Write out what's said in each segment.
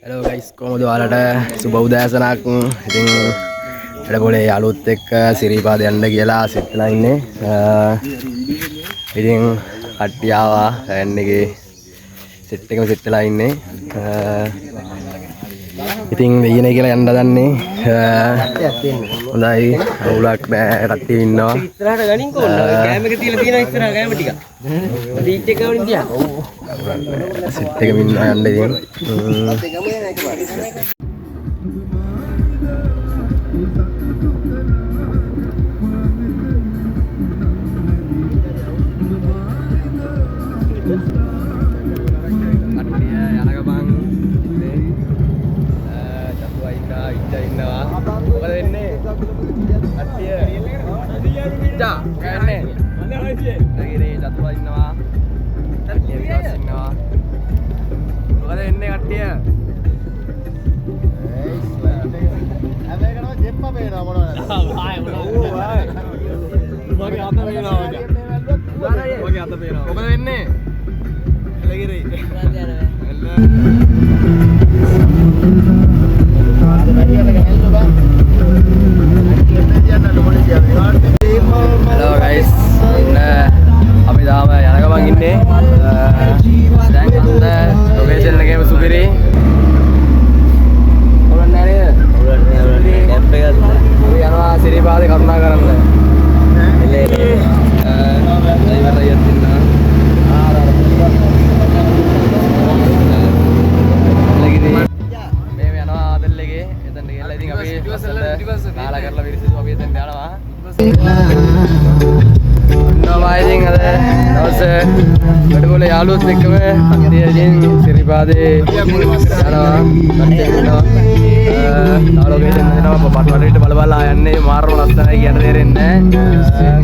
Hello guys, කොහොමද ඔයාලට සුබ උදෑසනක්. ඉතින් වැඩපොලේ යාළුවොත් එක්ක සිරිපාද යන්න කියලා සිතලා ඉන්නේ. ඉතින් කට්ටිය ආවා රෑන් එකේ සෙට් එකම සෙට් වෙලා ඉන්නේ. ඉතින් වෙයිනේ කියලා යන්න හදන්නේ. හොඳයි අවුලක් නෑ කට්ටිය ඉන්නවා. ඉස්සරහට ගනින් කොන්න කැම එක තියලා තියෙනවා ඉස්සරහ කැම ටික. රීච් එක ගවලින් තියන්න. සෙට් එකම ඉන්නවා යන්න ඉතින්. Hello guys, අපි තාම යන ගමන් ඉන්නේ. දැන් අද ලොකේෂන් එකේම සුපිරි. ඔරන් නෑ නේද? කැම්ප් එක අපි යනවා සිරිපාදේ කරුණා කරන්න. එලේ ඩ්‍රයිවර් අයියත් ඉන්නවා. මේ යනවා ආදල් එකේ. එතන ගිහලා ඉතින් අපි නාලා කරලා විරිසිදු අපි එතන යනවා. ඉතින් අද දවස වැඩපොලේ යාළුවොත් එක්කම කට්ටිය ඉතින් සිරිපාදේ යනවා. කට්ටිය ඉන්නවා. ලොකේෂන් දෙනවා පට්ටට බලබලා යන්නේ මාරම ලස්සනයි කියන තේරෙන්නේ නැහැ.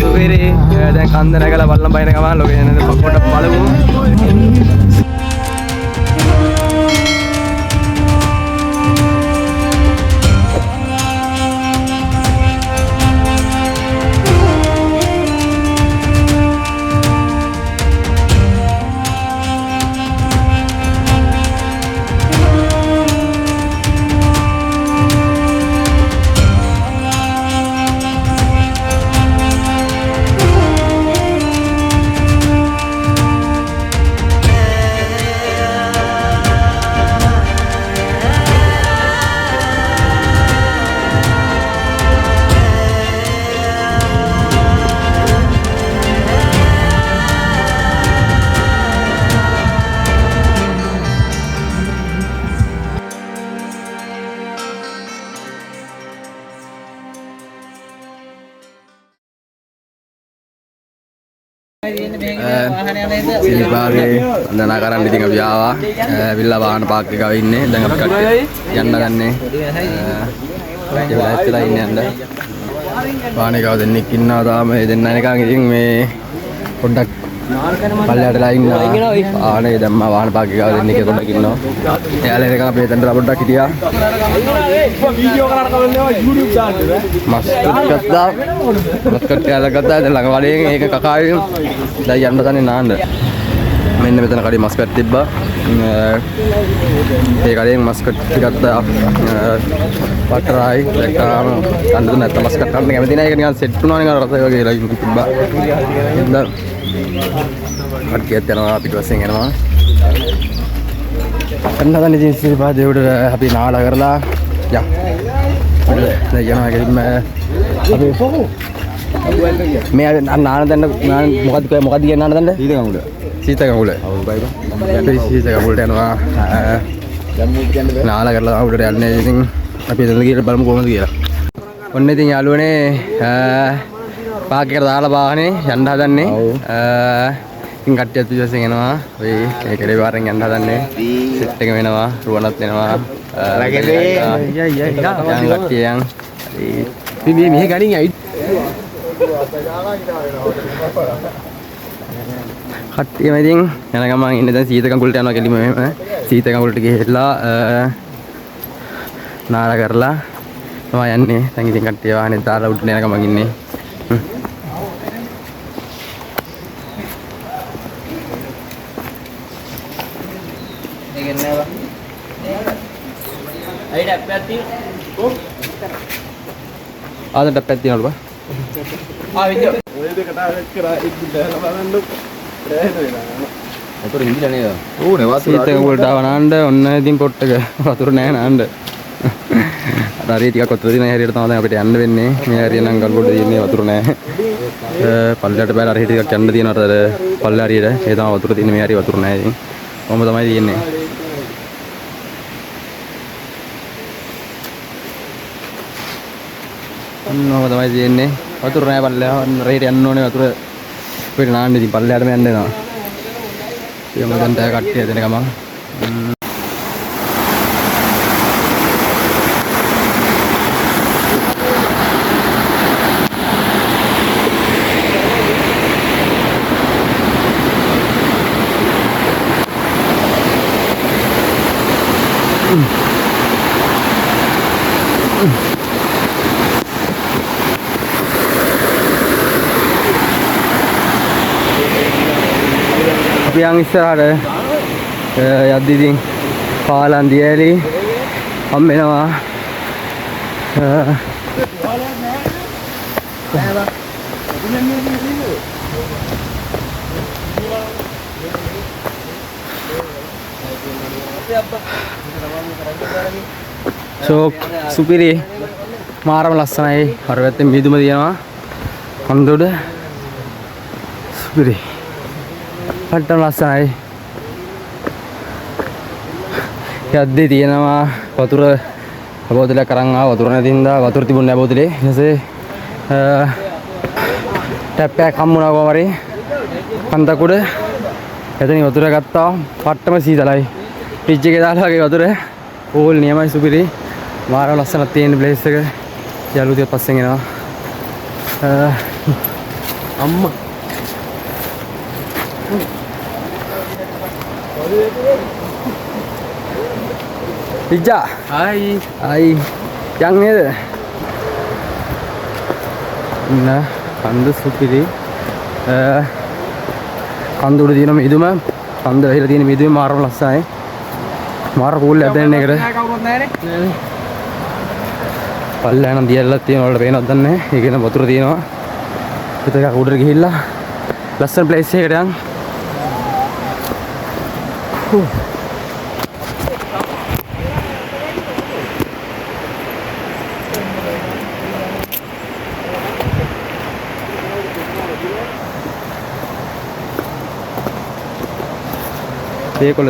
සුපිරි දැන් කන්ද නැගලා බලන් බයින ගමන් ලොකේෂන් එක පොඩ්ඩක් බලමු. සිරිපාදේ වන්දනා කරන්න ඉතින් අපි ආවා. විල්ලා වාහන පාක් එකක ඉන්නේ. දැන් අපි කට්ටිය යන්න ගන්නේ. ඒ වෙලාවට ඉන්නේ යන්න. වාහන එකව දෙන්නෙක් ඉන්නවා තාම. ඒ දෙන්න නිකන් ඉතින් මේ පොඩ්ඩක් පල්ලයටලා ඉන්නවා. ආනේ දැම්මා වාහන පාක් එකව දෙන්නෙක් පොඩ්ඩක් ඉන්නවා. එයාලා එනකන් අපි එතනට පොඩ්ඩක් හිටියා. වීඩියෝ කරන්න කලින් YouTube channel එක. මස්කට් ගත්තා. මස්කට් කෑල්ල ගත්තා. දැන් ළඟ වලෙන් ඒක කකාවෙන් දැන් යන්න තන්නේ නාන්න. මෙන්න මෙතන කඩේ මස්කට් තිබ්බා. ඒ කඩෙන් මස්කට් ගත්තා. පටරයි දැක්කාම කන්න නැත්නම් මස්කට් කන්න කැමති නැහැ. ඒක නිකන් සෙට් වුණා නිකන් රසය වගේ කියලා තිබ්බා. දැන් කට්ටියත් යනවා පිටුපස්සෙන් යනවා. කන්නදන්නේ ඉතින් සිරිපාදේ උඩ අපි නාලා කරලා යා. දැන් යනවා ගෙලින්ම අපි මේ නාන දැන්න මොකද්ද කියන්නේ නාන දැන්න? සීතකඟුල. සීතකඟුල. ඔව් බයිබා. අපි සීතකඟුලට යනවා. නාලා කරලා උඩට යන්නේ ඉතින් අපි එතන ගිහලා බලමු කොහොමද කියලා. ඔන්න ඉතින් යාළුවනේ පාක් එකට දාලා වාහනේ යන්න හදන්නේ. ඉතින් කට්ටියත් පිටුපස්සෙන් එනවා. ඔය මේ කෙරේ පාරෙන් යන්න හදන්නේ. සෙට් එක වෙනවා. රුවනත් වෙනවා. කට්ටියන් මේ මෙහෙ ගණින් ඇයි කට්ටියම ඉතින් යන ගමන් ඉන්නේ දැන් සීතකඟුලට යනවා කෙලිම මෙහෙම සීතකඟුලට ගිහිල්ලා නාලා කරලා තමයි යන්නේ. දැන් ඉතින් කට්ටිය වාහනේ දාලා උඩට යන ගමන් ඉන්නේ. අයිට අප්පයක් තියෙනවා. ආදට පැත්ත තියෙනවලු බා. විදිය. ඔය දෙක ටාගට් කරා ඉක්ක බැලලා බලන්න රැහෙන වෙලා. වතුර ඉඳිලා නේද? ඕනේ වතුර සීතල වලට ආවනන්න ඔන්න ඉතින් පොට්ටක වතුර නැහැ නාන්න. අර හරිය ටිකක් වතුර දින හැරියට තමයි අපිට යන්න වෙන්නේ. මේ හරිය නම් ගල් කොට තියෙන්නේ වතුර නැහැ. පල්ලයට බැලලා හරිය ටිකක් යන්න තියෙනවා අර පල්ල හරියට. ඒ තමයි වතුර තියෙන්නේ මේ හරිය වතුර නැහැ ඉතින්. කොහොම තමයි තියෙන්නේ. ඔන්නෝම තමයි තියෙන්නේ. වතුර නැහැ පල්ලයට රේට යන්න ඕනේ වතුර. අපිට නාන්න ඉතින් පල්ලයටම යන්න වෙනවා. යමු දැන් තෑ කට්ටිය දෙන ගමන්. අපි යන් ඉස්සරහට යද්දි ඉතින් පාලන් දියලි හම් වෙනවා. සුපිරි මාරම ලස්සනයි. අර පැත්තේ මිදුම තියෙනවා. කන්දොඩ සුපිරි. පට්ටම ලස්සනයි. යද්දී තියෙනවා වතුර බෝතලයක් අරන් ආවා. වතුර නැති හින්දා වතුර තිබුණේ නැහැ බෝතලේ. ඊට පස්සේ ටැප් එකක් හම්බුණා කොහමද? කන්දක් උඩ. එතනින් වතුර ගත්තා. පට්ටම සීතලයි. ෆ්‍රිජ් එකේ දාලා වගේ වතුර. ඕල් නියමයි සුපිරි. මාරම ලස්සනක් තියෙන ප්ලේස් එක. යාළුවෝ ටික පස්සෙන් එනවා. අම්මා පිජ්ජා ආයි යන් නේද? ඉන්න කන්ද සුපිරි. කන්ද උඩ තියෙන මිදුම කන්ද වෙහිලා තියෙන මිදුම මාරම ලස්සනයි. මාර කූල් ඇදෙන එකට කවුරුත් නැහැනේ. පල්ලෑ නම් දියල්ලක් තියෙන වලට පේනවද දන්නේ නැහැ. ඒකේ නම් වතුර තියෙනවා. පිටක උඩට ගිහිල්ලා ලස්සන ප්ලේස් එකකට යන්. දේකොල්ල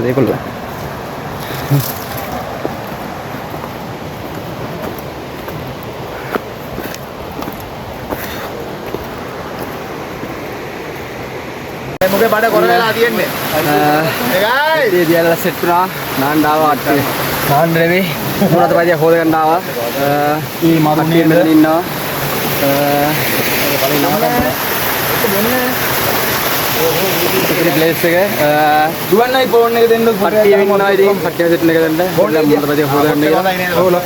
මොකේ බඩ කොර වෙලා තියෙන්නේ. ඒ දියල්ලා සෙට් වුණා. නාන්න ආවා අට්ටි. නාන්න නෙමෙයි. මොනවද පදියා හොද ගන්න ආවා. ඊ මරුනේ මෙතන ඉන්නවා. කලින් නම ගන්න. ඉතින් ප්ලේස් එක දුවන්නයි ෆෝන් එක දෙන්න කට්ටිය ඉන්නවා ඉතින් කට්ටිය සෙට් එක දෙන්න. මොනවද පදියා හොද ගන්න කියලා.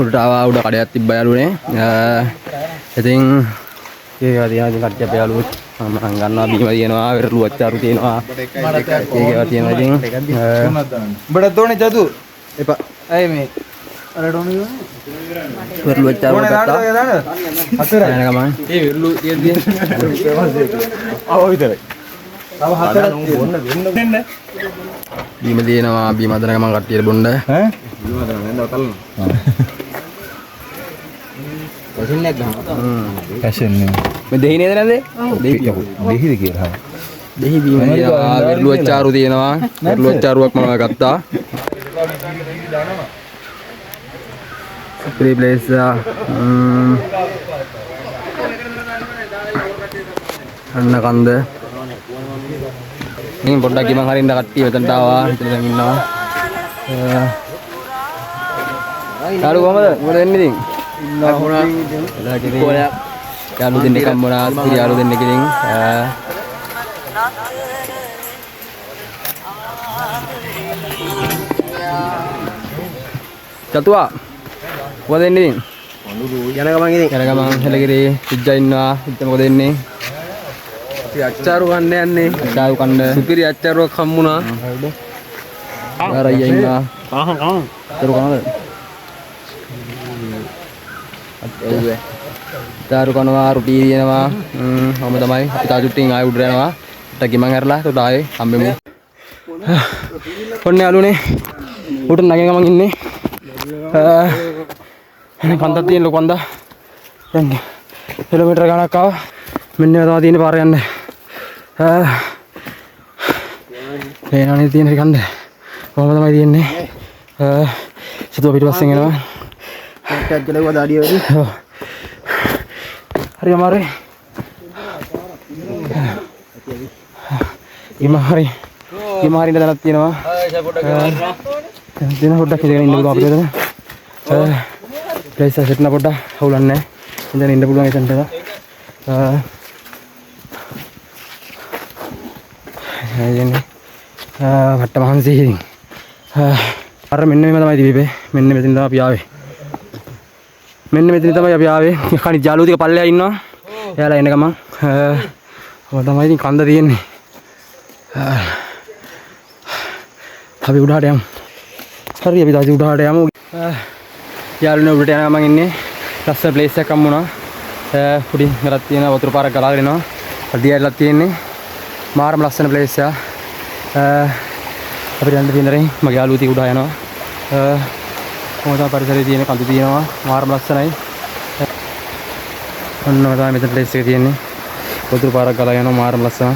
උඩට ආවා. උඩ කඩයක් තිබ්බා යාළුවනේ. ඉතින් ඒකවා තියෙනවා. ඉතින් කට්ටිය අපේ යාළුවෝ මම ගන්නවා බීම තියෙනවා. වෙරළු අච්චාරු තියෙනවා. ඒකවා තියෙනවා. ඉතින් උඹට තෝනේ චතු එපා. ඇයි මේ අර ඩෝනේ වෙරළු අච්චාරු ගත්තා. හතර යන ගමන් ඒ විරලු තියෙද්දි ආව විතරයි. තව හතරක් බොන්න වෙන්න බීම තියෙනවා. බීම හදන ගමන් කට්ටියට බොන්න. ඈ බීම හදන නැන්දව තල්ලන. වසින්නක් ගහනවා. පැෂන් නේ. මේ දෙහි නේද නැද්ද? දෙහි දෙහිද කියලා. දෙහි බීම තියෙනවා. වෙරළු අච්චාරු තියෙනවා. වෙරළු අච්චාරුවක් මම ගත්තා. Free place. අන්න කන්ද. ඉතින් පොඩ්ඩක් ගිමන් හරින්න කට්ටිය මෙතනට ආවා. හිතලා දැන් ඉන්නවා. යාළු කොහමද? මොකද වෙන්නේ ඉතින්? ඉන්නවා වුණා. එලා කිරි. යාළු දෙන්නෙක් හම්බුණා. ඉතින් යාළු දෙන්නෙක් ඉතින් චතුවා මොකද එන්නේ ඉතින්? යන ගමන් ඉතින් යන ගමන් හෙලගිරි ඉජ්ජා ඉන්නවා. ඉජ්ජා මොකද එන්නේ? අපි අච්චාරු කන්න යන්නේ. අච්චාරු කන්න. සුපිරි අච්චාරුවක් හම්බුණා. අර අයියා ඉන්නවා. කහන් අච්චාරු කනද? අච්චාරු කනවා රුටි දිනනවා. ඔහම තමයි අපි තා චුට්ටින් ආයෙ උඩට යනවා. ට ගිමන් ඇරලා ඒකට ආයෙ හම්බෙමු. ඔන්න යාළුවනේ උඩට නැගෙන ගමන් ඉන්නේ. කන්දක් තියෙන ලොකු කන්දක්. දැන් කිලෝමීටර ගණක් ආවා. මෙන්න මේ තමයි තියෙන පාර යන්නේ. පේනවනේ තියෙන කන්ද. කොහොම තමයි තියෙන්නේ. සිතුව පිටපස්සෙන් එනවා. ටැග් ගලුවා දාඩිය වැඩි. හරි අමාරුයි. ඉමාරි ඉඳලා තියෙනවා. දින පොඩ්ඩක් ඉඳගෙන ඉන්න පුළුවන් අපිට. ප්ලේස් එක සෙට් කරන පොඩ්ඩක් හවුලන්නේ නැහැ. ඉඳන් ඉන්න පුළුවන් එතනට. එන්නේ වට්ට මහන්සි ඉතින්. අර මෙන්න මෙහෙම තමයි තිබෙන්නේ. මෙන්න මෙතන තමයි අපි ආවේ. මෙන්න මෙතන තමයි අපි ආවේ. කණි ජාලු ටික පල්ලෙහා ඉන්නවා. එයාලා එන ගමන් ඔය තමයි ඉතින් කන්ද තියෙන්නේ. අපි උඩහට යමු. හරි අපි තාම උඩහට යමු. යාළුවනේ උඩට යන ගමන් ඉන්නේ. ලස්සන ප්ලේස් එකක් හම්බුණා. පුඩි ගලක් තියෙනවා. වතුර පාරක් ගලාගෙන එනවා. අඩියටලා තියෙන්නේ. මාරම ලස්සන ප්ලේස් එක. අපිට යන්න තියෙන දරින් මගේ යාළුවෝ ටික උඩ යනවා. කොහොමද පරිසරයේ තියෙන කඳු තියෙනවා. මාරම ලස්සනයි. ඔන්න තමයි මෙතන ප්ලේස් එක තියෙන්නේ. වතුර පාරක් ගලා යනවා. මාරම ලස්සනයි.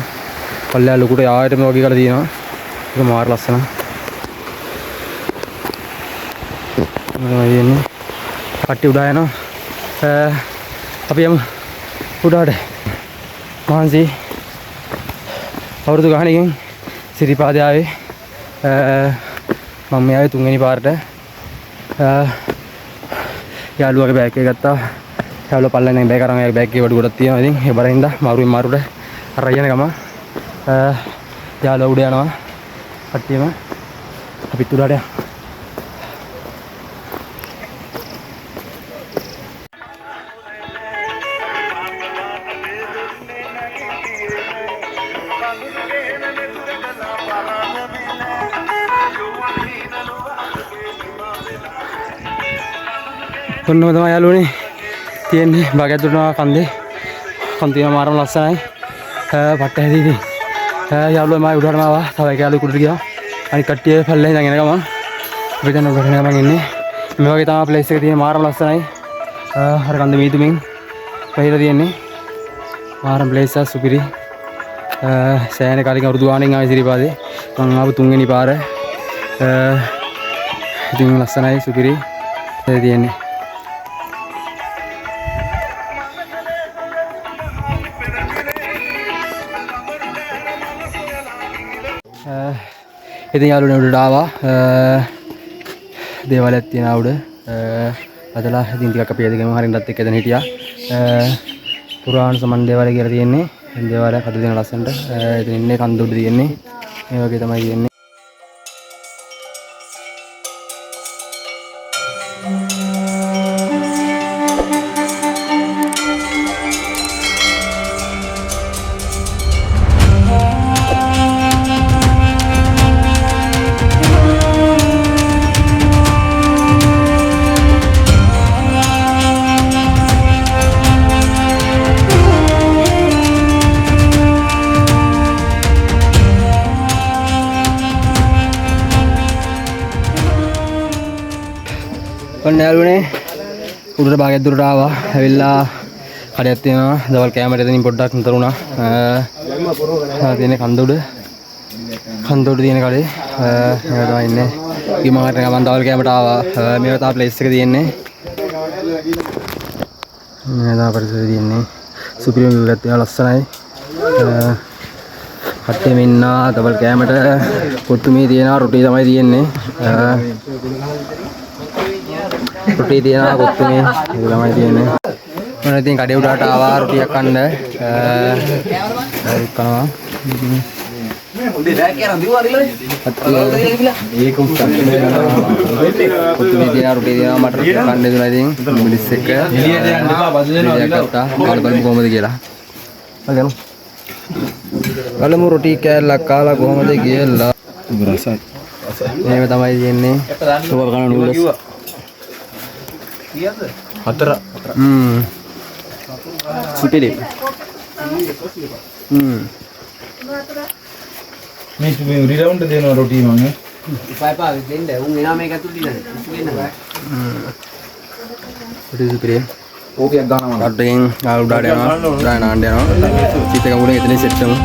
පල්ලෙහා ලොකුට ආයෙත් මේ වගේ කරලා තියෙනවා. ඒක මාර ලස්සනයි. මොනවද කට්ටි උඩ යනවා. අපි යමු උඩට. මහන්සි අවුරුදු ගානකින් සිරිපාදේ ආවේ. මම මේ ආවේ 3 වෙනි පාරට. යාළුවාගේ බෑග් එක ගත්තා. යාළුවා පල්ලෙන් බෑග් අරන් බෑග් එකේ වඩු ගොඩක් තියෙනවා. ඉතින් ඒ බරින්ද මාරුවෙන් මාරුට අර යන ගම යාළුවා උඩ යනවා. කට්ටියම අපිත් උඩට යනවා. ඔන්නම තමයි යාළුවනේ තියෙන්නේ. භාගයක් දුරනවා කන්දේ. කන් තියෙන මාරම ලස්සනයි. පට්ට හැදී ඉතින්. යාළුවා මම උඩටම ආවා. තව එක යාළුවෙක් උඩට ගියා. අනිත් කට්ටිය පල්ලෙන් ඉඳන් එන ගමන් අපි දැන් උඩට යන ගමන් ඉන්නේ. මේ වගේ තමයි ප්ලේස් එක තියෙන්නේ. මාරම ලස්සනයි. අර කන්ද මීදුමින් පහිලා තියෙන්නේ. මාරම ප්ලේස් එක සුපිරි. සෑහෙන කාලෙක අවුරුදු ගාණකින් ආවේ සිරිපාදේ. මම ආපු 3 වෙනි පාර. ඉතින් ලස්සනයි සුපිරි. ඒ තියෙන්නේ. ඉතින් යාළුවනේ උඩට ආවා. දේවාලයක් තියෙනවා උඩ. අදලා ඉතින් ටිකක් අපි එදගෙන හරින්නත් එක්ක එතන හිටියා. පුරාණ සමන් දේවාලය කියලා තියෙන්නේ. දේවාලයක් හදලා තියෙන ලස්සනට. ඉතින් ඉන්නේ කන්ද උඩ තියෙන්නේ. මේ වගේ තමයි තියෙන්නේ. ඔන්න යාළුවනේ උඩට භාගයක් දුරට ආවා. ඇවිල්ලා කඩයක් තියෙනවා. දවල් කෑමට එතනින් පොඩ්ඩක් නතර වුණා. තියෙන කන්ද උඩ. කන්ද උඩ තියෙන කඩේ. මේවා තමයි ඉන්නේ. ගිමාට ගමන් දවල් කෑමට ආවා. මේවා තමයි ප්ලේස් එක තියෙන්නේ. මේ තමයි පරිසරය තියෙන්නේ. සුපිරිම view එකක් තියෙනවා. ලස්සනයි. කට්ටියම ඉන්නා දවල් කෑමට කොත්තුමී තියෙනවා. රොටි තමයි තියෙන්නේ. රොටි තියෙනවා කොත්තුමේ ඒක තමයි තියෙන්නේ. මොන ඉතින් කඩේ උඩට ආවා රොටියක් කන්න. ඒක කනවා. ඒක උත්තර. Dia roti dia mater kan dia lagi milisek ya. එළියට යන්න එපා බදු දෙනවා Dia kata kalau kalau කොහොමද කියලා. හරියලු. බලමු රොටි කෑල්ලක් කාලා කොහොමද කියලා. රසයි. මේව තමයි තියෙන්නේ. සුපර් කන නූඩල්ස්. හතර. සුපිරි. මේ රිරවුන්ඩ් දෙනවා රොටි මම. පාපා දෙන්න උන් එනා මේක ඇතුළේ ඉන්න. රොටි සුපිරි. ඕකයක් ගන්නවා. කට්ටකින් ආල් උඩට යනවා. උඩට නාන්න යනවා. චීත කවුලේ එතනින් සෙට් කරමු.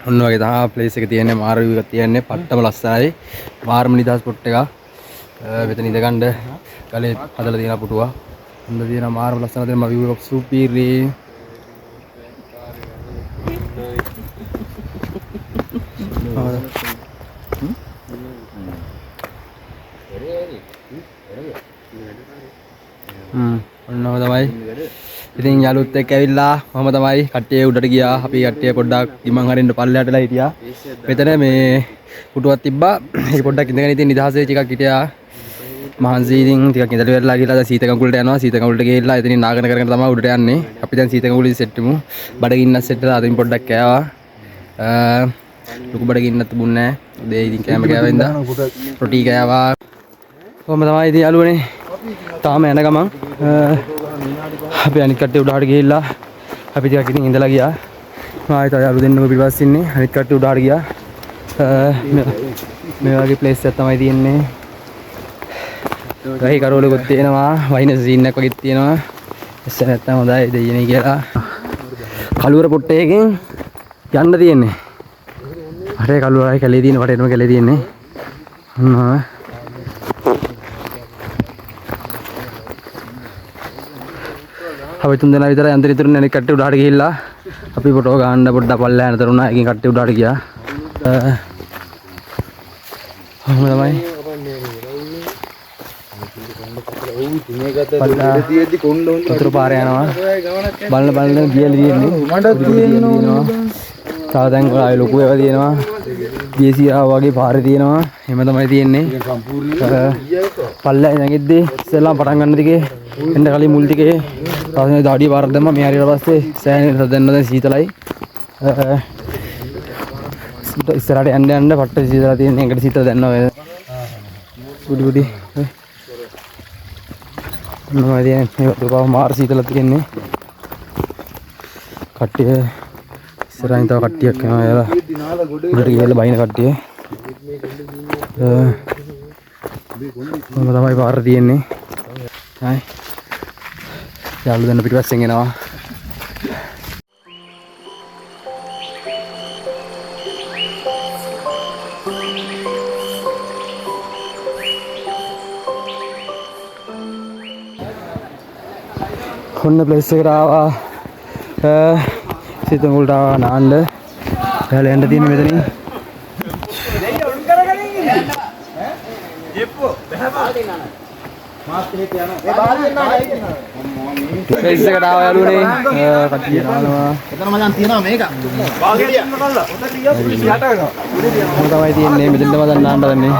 ඔන්න වගේ තමයි ප්ලේස් එක තියෙන්නේ මාර view එකක් තියෙන්නේ පට්ටම ලස්සනයි මාර්ම නිදහස් ස්පොට් එක මෙතන ඉඳ ගන්න ගලේ හදලා තියෙන පුටුව හොඳ තියෙන මාර්ම ලස්සන තියෙන view එක සුපිරි ඔන්න ඔය තමයි ඉතින් යාළුවොත් එක්ක ඇවිල්ලා මම තමයි කට්ටිය උඩට ගියා. අපි කට්ටිය පොඩ්ඩක් ඉමන් හරින්න පල්ලෙහාටලා හිටියා. මෙතන මේ පුටුවක් තිබ්බා. ඒක පොඩ්ඩක් ඉඳගෙන ඉතින් නිදහසේ ටිකක් හිටියා. මහන්සි ඉතින් ටිකක් ඉඳලා වෙරලා ගිහලා දැන් සීත කඟුලට යනවා. සීත කඟුලට ගිහලා එතනින් නාගන කරගෙන තමයි උඩට යන්නේ. අපි දැන් සීත කඟුලේ සෙට් වෙමු. බඩගින්නක් සෙට් කරලා අතින් පොඩ්ඩක් කෑවා. ලොකු බඩගින්නක් තිබුණේ නැහැ. දෙයි ඉතින් කෑම කෑවා ඉඳලා රොටි කෑවා. කොහොම තමයි ඉතින් යාළුවනේ. තාම යන ගමන් අපි අනිත් කට්ටිය උඩහට ගිහිල්ලා අපි ටිකක් ඉතින් ඉඳලා ගියා. ආයෙත් යාළු දෙන්නම පිටපස්සේ ඉන්නේ. අනිත් කට්ටිය උඩහට ගියා. මේ වගේ ප්ලේස් එකක් තමයි තියෙන්නේ. ගහේ කරවලකුත් තියෙනවා. වයින් සීන් එකක් වගේ තියෙනවා. එස්ස නැත්තම් හොඳයි දෙයියනේ කියලා. කළුවර පොට්ටේකින් යන්න තියෙන්නේ. අරේ කළුවරයි කැලේ තියෙන වටේම කැලේ තියෙන්නේ. අපි තුන් දෙනා විතර යන්තර ඉතුරු නේ කට්ටිය උඩහට ගිහිල්ලා අපි ෆොටෝ ගන්න පොඩ්ඩක් පල්ලෙහාට යනතරුණා. එකකින් කට්ටිය උඩහට ගියා. තමයි උතුරු පාරේ යනවා. බලන ගියලි තියෙන්නේ. මට තියෙනවා. තව දැන් ආයෙ ලොකු ඒවා තියෙනවා. ජීසියා වගේ පාරේ තියෙනවා. එහෙම තමයි තියෙන්නේ. පල්ලෙහා නැගිද්දී ඉස්සෙල්ලා පටන් ගන්න දිගේ එන්න කලින් මුල් ටිකේ තාම දාඩිය පාරක් දැම්මා. මේ හරියට පස්සේ සෑහෙන දැන්න දැන් සීතලයි. ඉස්සරහට යන්න පට්ට සීතල තියෙන එකට සීතල දැනනවා. බුඩි මොනවද කියන්නේ මේ වතුරපාව මාර සීතල තියෙන්නේ. කට්ටිය ඉස්සරහින් තව කට්ටියක් යනවා. එයාලා උඩට ගිහලා බයින කට්ටිය. කොහොම තමයි පාර තියෙන්නේ. හයි යාළුවෝ දෙන්න පිටපස්සෙන් එනවා. කොන්න ප්ලේස් එකට ආවා. සිත මුල්ට ආවා නාන්න. එයාලා යන්න තියෙන්නේ මෙතනින්. ප්ලේස් එකට ආවා යාළුවනේ. කට්ටිය නානවා. එතන මචං තියනවා මේක. වාගේ යන්න කල්ලා. ඔතන තියව යට වෙනවා. මොකද තමයි තියෙන්නේ මෙතෙන්ද මදන් නාන්න දන්නේ.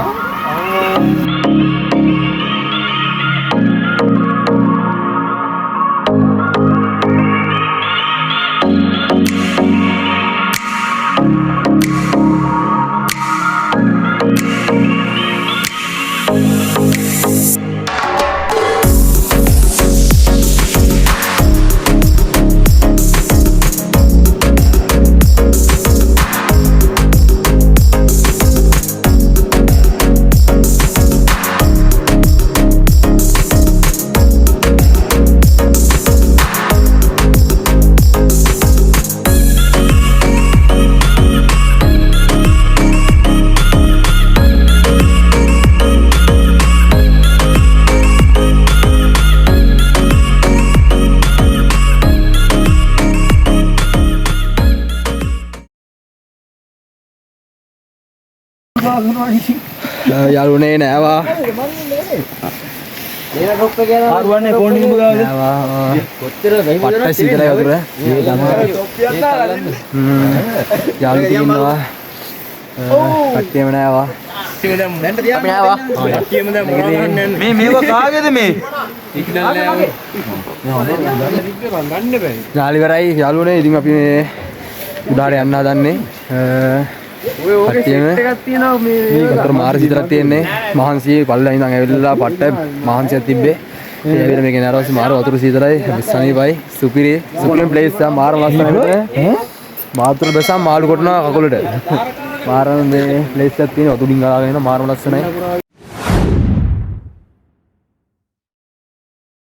යාළුවනේ නෑවා. ආරුවන්නේ පොණි නුඹ ගාවද? නෑවා. කොච්චර ගහි පට්ට සීතලයි වතුර. යාළුවෝ ඉන්නවා. කට්ටියම නෑවා. අපි නෑවා. මේ මේව කාගේද මේ? නාලි කරයි යාළුවනේ. ඉතින් අපි මේ උඩාට යන්න හදන්නේ. කට්ටියම මේකට මාර සීතලක් තියෙන්නේ. මහන්සියේ පල්ලා ඉඳන් ඇවිල්ලා පට්ට මහන්සියක් තිබ්බේ. ඒ ඇවිල්ලා මේකේ නරවස් මාර වතුර සීතලයි. සනීපයි. සුපිරිම ප්ලේස් එක මාර ලස්සනයි. මාතෘ බසම් මාළු කොටනවා කකුලට. මාර මේ ප්ලේස් එකක් තියෙනවා. උඩින් ගාගෙන එන මාරම ලස්සනයි.